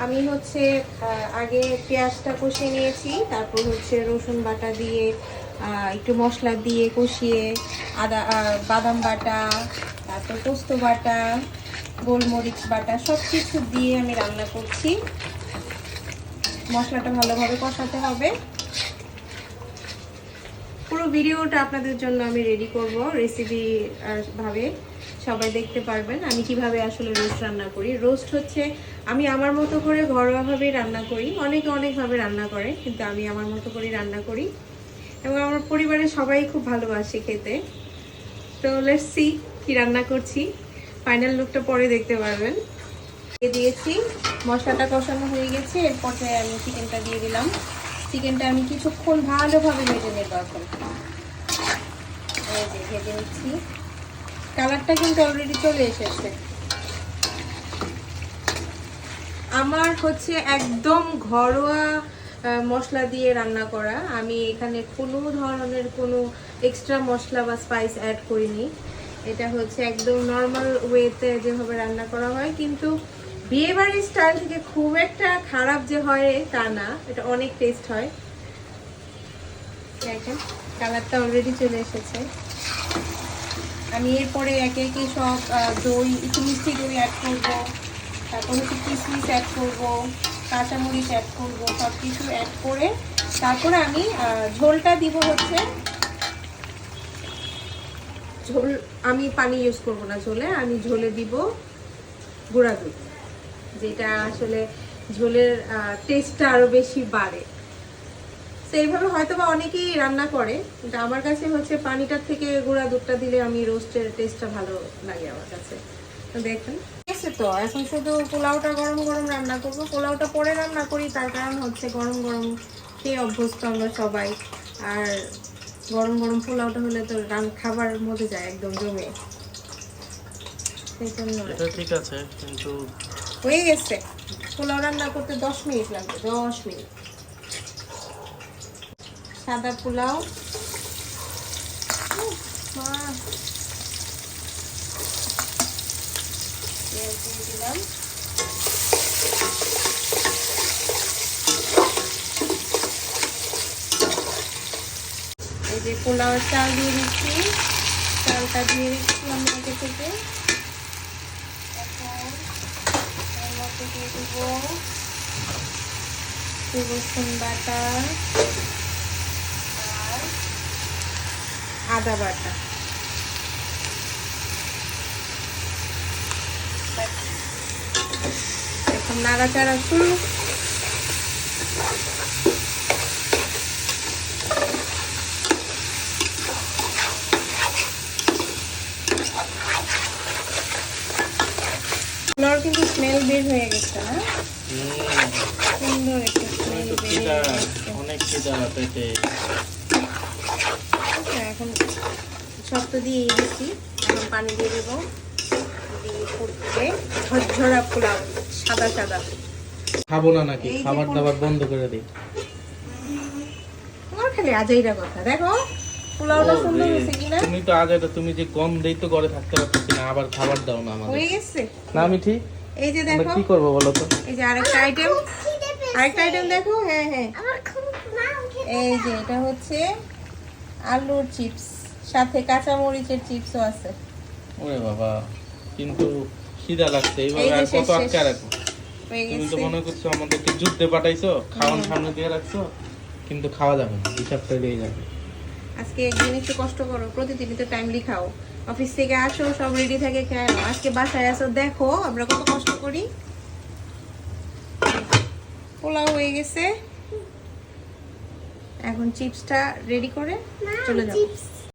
আমি হচ্ছে আগে পেঁয়াজটা কষিয়ে নিয়েছি, তারপর হচ্ছে রসুন বাটা দিয়ে একটু মশলা দিয়ে কষিয়ে বাদাম বাটা, তারপর পোস্ত বাটা, গোলমরিচ বাটা সব কিছু দিয়ে আমি রান্না করছি। মশলাটা ভালোভাবে কষাতে হবে। পুরো ভিডিওটা আপনাদের জন্য আমি রেডি করব রেসিপি ভাবে, সবাই দেখতে পারবেন আমি কিভাবে আসলে রোস্ট রান্না করি। রোস্ট হচ্ছে আমি আমার মতো করে ঘরোয়াভাবেই রান্না করি, অনেকে অনেকভাবে রান্না করে, কিন্তু আমি আমার মতো করেই রান্না করি এবং আমার পরিবারের সবাই খুব ভালোবাসে খেতে। তো লেটস সি কি রান্না করছি, ফাইনাল লুকটা পরে দেখতে পারবেন। দিয়েছি, মশলাটা কষানো হয়ে গেছে, এরপরে আমি চিকেনটা দিয়ে দিলাম। চিকেনটা আমি কিছুক্ষণ ভালোভাবে ভেজে নেব। এখন এই যে ভেজে নিচ্ছি, কালারটা কিন্তু অলরেডি চলে এসেছে। আমার হচ্ছে একদম ঘরোয়া মশলা দিয়ে রান্না করা, আমি এখানে কোনো ধরনের কোনো এক্সট্রা মশলা বা স্পাইস অ্যাড করিনি। এটা হচ্ছে একদম নর্মাল ওয়েতে যেভাবে রান্না করা হয়, কিন্তু বিয়েবাড়ির স্টাইল থেকে খুব একটা খারাপ যে হয় তা না, এটা অনেক টেস্ট হয়। দেখেন কালারটা অলরেডি চলে এসেছে। আমি এরপরে একে একে সব দই, একটু মিষ্টি দই অ্যাড করবো, তারপর হচ্ছে কিশমিশ অ্যাড করবো, কাঁচামরিচ অ্যাড করবো, সব কিছু অ্যাড করে তারপরে আমি ঝোলটা দিব হচ্ছে ঝোল। আমি পানি ইউজ করবো না ঝোলে, আমি ঝোলে দিব গুঁড়া দুধ, যেটা আসলে ঝোলের টেস্টটা আরও বেশি বাড়ে। তো এইভাবে হয়তো বা অনেকেই রান্না করে, কিন্তু আমার কাছে হচ্ছে পানিটার থেকে গুঁড়া দুধটা দিলে আমি রোস্টের টেস্টটা ভালো লাগে আমার কাছে। তো দেখুন ঠিক আছে। তো এখন শুধু পোলাওটা গরম গরম রান্না করবো। পোলাওটা পরে রান্না করি, তার কারণ হচ্ছে গরম গরম খেয়ে অভ্যস্ত আমরা সবাই, আর গরম গরম পোলাওটা হলে তো খাবার মধ্যে যায় একদম জমে। এটা ঠিক আছে, কিন্তু হয়ে গেছে। পোলাও রান্না করতে 10 মিনিট লাগবে, 10 মিনিট। সাদা পোলাও, দিলাম। এই যে পোলাও চাল দিয়ে দিচ্ছি, চালটা দিয়ে দিচ্ছি আমি আগে থেকে। এখন এর মধ্যে দিয়ে দিব রসুন বাটা আর আদা বাটা। এখন নাড়াচাড়া শুরু। পোলাওর কিন্তু স্মেল বের হয়ে গেছে না, সুন্দর একটা স্মেল বের হয়ে গেছে। অনেক খিদা পেটে। এখন সব তো দিয়ে দিচ্ছি, এখন পানি দিয়ে দেবো, দিয়ে ফুটবে ঝরঝরা পোলাও, সাদা সাদা। খাবো না নাকি? খাবার দাবার বন্ধ করে দিই। তোমার খালি আজাইরা কথা। দেখো পোলাওটা সুন্দর হয়েছে কিনা। তুমি তো আজ এটা, তুমি যে গন্ধেই তো ঘরে থাকতে পারতেছি না, আবার খাবার দাও না আমাদের। হয়ে গেছে না আমি ঠিক। এই যে দেখো কি করবো বলো তো। এই যে আরেকটা আইটেম দেখো। হ্যাঁ হ্যাঁ, এই যে এটা হচ্ছে আলুর চিপস, সাথে কাঁচা মরিচের চিপসও আছে। ওরে বাবা, কিন্তু খিদা লাগছে, এইভাবে এই যে আর কত শেষ, আটকে রাখো? হয়ে তুমি তো গেছে। মনে করছো আমাদেরকে যুদ্ধে পাঠাইছো, খাওয়ান সামনে দিয়ে রাখছো, কিন্তু খাওয়া যাবে না, হিসাবটা দিয়ে যাবে। আজকে একদিন একটু কষ্ট করো, প্রতিদিনই তো টাইমলি খাও। অফিস থেকে আসো সব রেডি থাকে, খেয়ে নাও। আজকে বাসায় আসো, দেখো আমরা কত কষ্ট করি। পোলাও হয়ে গেছে, এখন চিপসটা রেডি করে চলে যাবো।